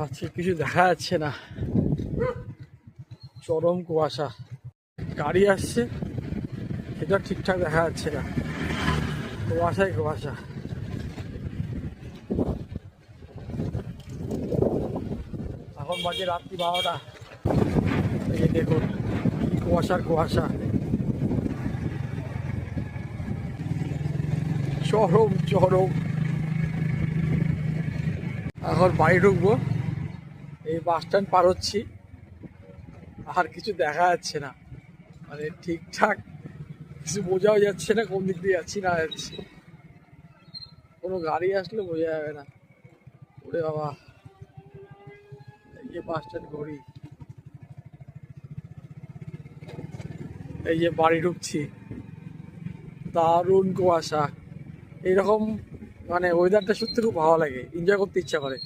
আজকে কিছু দেখা যাচ্ছে না, চরম কুয়াশা। গাড়ি আসছে সেটা ঠিকঠাক দেখা যাচ্ছে না, কুয়াশাই কুয়াশা। এখন বাজে রাত্রি 12টা। এই দেখুন কি কুয়াশার কুয়াশা, চরম চরম। এখন বাড়ি ঢুকবো, এই বাস স্ট্যান্ড পার হচ্ছি, আর কিছু দেখা যাচ্ছে না, মানে ঠিকঠাক কিছু বোঝাও যাচ্ছে না কোন দিক দিয়ে যাচ্ছি না যাচ্ছি। কোনো গাড়ি আসলে বোঝা যাবে না। ওরে বাবা, এই যে বাস স্ট্যান্ড ঘড়ি, এই যে বাড়ি ঢুকছি, দারুণ কুয়াশা। এইরকম মানে ওয়েদারটা সত্যি খুব ভালো লাগে, এনজয় করতে ইচ্ছা করে।